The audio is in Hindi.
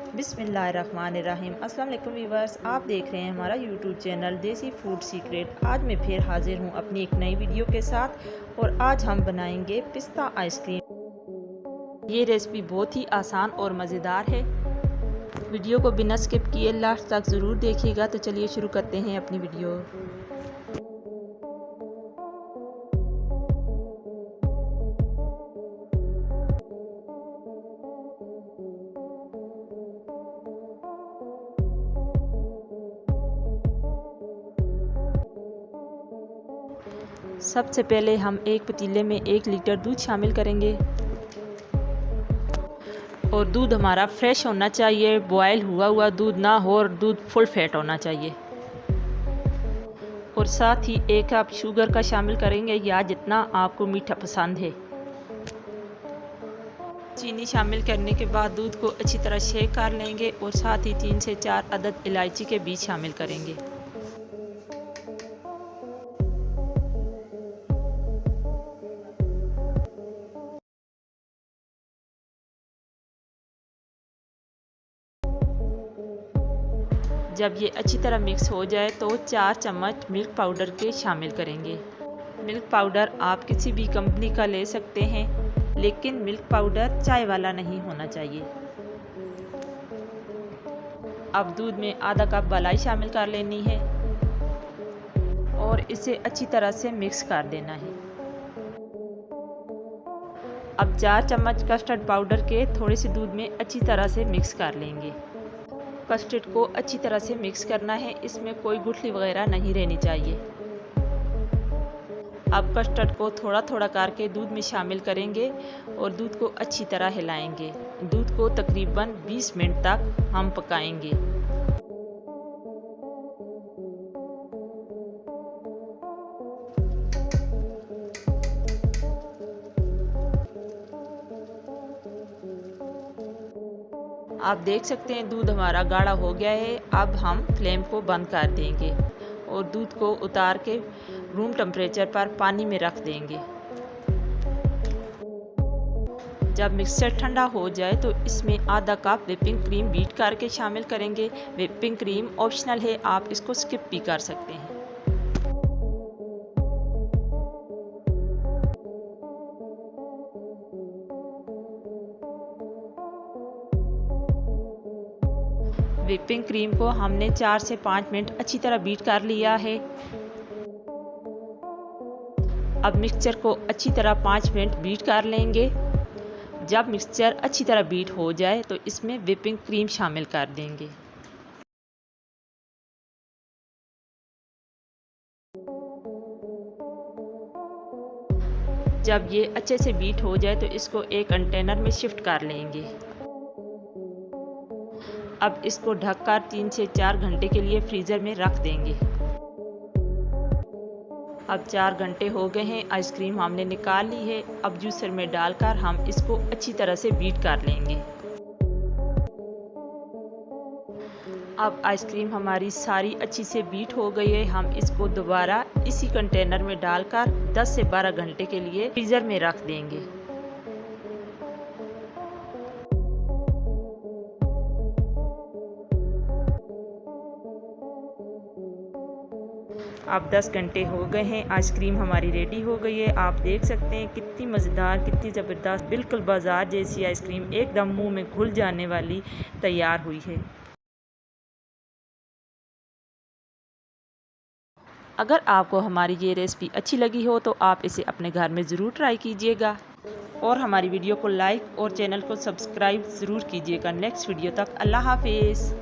बिस्मिल्लाहिर्रहमानिर्रहीम। अस्सलाम वालेकुम व्यूअर्स, आप देख रहे हैं हमारा यूट्यूब चैनल देसी फूड सीक्रेट। आज मैं फिर हाजिर हूं अपनी एक नई वीडियो के साथ और आज हम बनाएंगे पिस्ता आइसक्रीम। ये रेसिपी बहुत ही आसान और मज़ेदार है। वीडियो को बिना स्किप किए लास्ट तक ज़रूर देखिएगा। तो चलिए शुरू करते हैं अपनी वीडियो। सबसे पहले हम एक पतीले में 1 लीटर दूध शामिल करेंगे और दूध हमारा फ्रेश होना चाहिए, बॉयल हुआ दूध ना हो और दूध फुल फैट होना चाहिए। और साथ ही 1 कप शुगर का शामिल करेंगे या जितना आपको मीठा पसंद है। चीनी शामिल करने के बाद दूध को अच्छी तरह शेक कर लेंगे और साथ ही 3 से 4 अदद इलायची के बीज शामिल करेंगे। जब ये अच्छी तरह मिक्स हो जाए तो 4 चम्मच मिल्क पाउडर के शामिल करेंगे। मिल्क पाउडर आप किसी भी कंपनी का ले सकते हैं, लेकिन मिल्क पाउडर चाय वाला नहीं होना चाहिए। अब दूध में आधा कप मलाई शामिल कर लेनी है और इसे अच्छी तरह से मिक्स कर देना है। अब 4 चम्मच कस्टर्ड पाउडर के थोड़े से दूध में अच्छी तरह से मिक्स कर लेंगे। कस्टर्ड को अच्छी तरह से मिक्स करना है, इसमें कोई गुठली वगैरह नहीं रहनी चाहिए। अब कस्टर्ड को थोड़ा थोड़ा करके दूध में शामिल करेंगे और दूध को अच्छी तरह हिलाएंगे। दूध को तकरीबन 20 मिनट तक हम पकाएंगे। आप देख सकते हैं दूध हमारा गाढ़ा हो गया है। अब हम फ्लेम को बंद कर देंगे और दूध को उतार के रूम टेम्परेचर पर पानी में रख देंगे। जब मिक्सचर ठंडा हो जाए तो इसमें आधा कप व्हिपिंग क्रीम बीट करके शामिल करेंगे। व्हिपिंग क्रीम ऑप्शनल है, आप इसको स्किप भी कर सकते हैं। व्हिपिंग क्रीम को हमने 4 से 5 मिनट अच्छी तरह बीट कर लिया है। अब मिक्सचर को अच्छी तरह 5 मिनट बीट कर लेंगे। जब मिक्सचर अच्छी तरह बीट हो जाए तो इसमें व्हिपिंग क्रीम शामिल कर देंगे। जब ये अच्छे से बीट हो जाए तो इसको एक कंटेनर में शिफ्ट कर लेंगे। अब इसको ढककर 3 से 4 घंटे के लिए फ्रीज़र में रख देंगे। अब 4 घंटे हो गए हैं, आइसक्रीम हमने निकाल ली है। अब जूसर में डालकर हम इसको अच्छी तरह से बीट कर लेंगे। अब आइसक्रीम हमारी सारी अच्छी से बीट हो गई है। हम इसको दोबारा इसी कंटेनर में डालकर 10 से 12 घंटे के लिए फ्रीज़र में रख देंगे। अब 10 घंटे हो गए हैं, आइसक्रीम हमारी रेडी हो गई है। आप देख सकते हैं कितनी मज़ेदार, कितनी ज़बरदस्त, बिल्कुल बाज़ार जैसी आइसक्रीम एकदम मुंह में घुल जाने वाली तैयार हुई है। अगर आपको हमारी ये रेसिपी अच्छी लगी हो तो आप इसे अपने घर में ज़रूर ट्राई कीजिएगा और हमारी वीडियो को लाइक और चैनल को सब्सक्राइब ज़रूर कीजिएगा। नेक्स्ट वीडियो तक अल्लाह हाफिज़।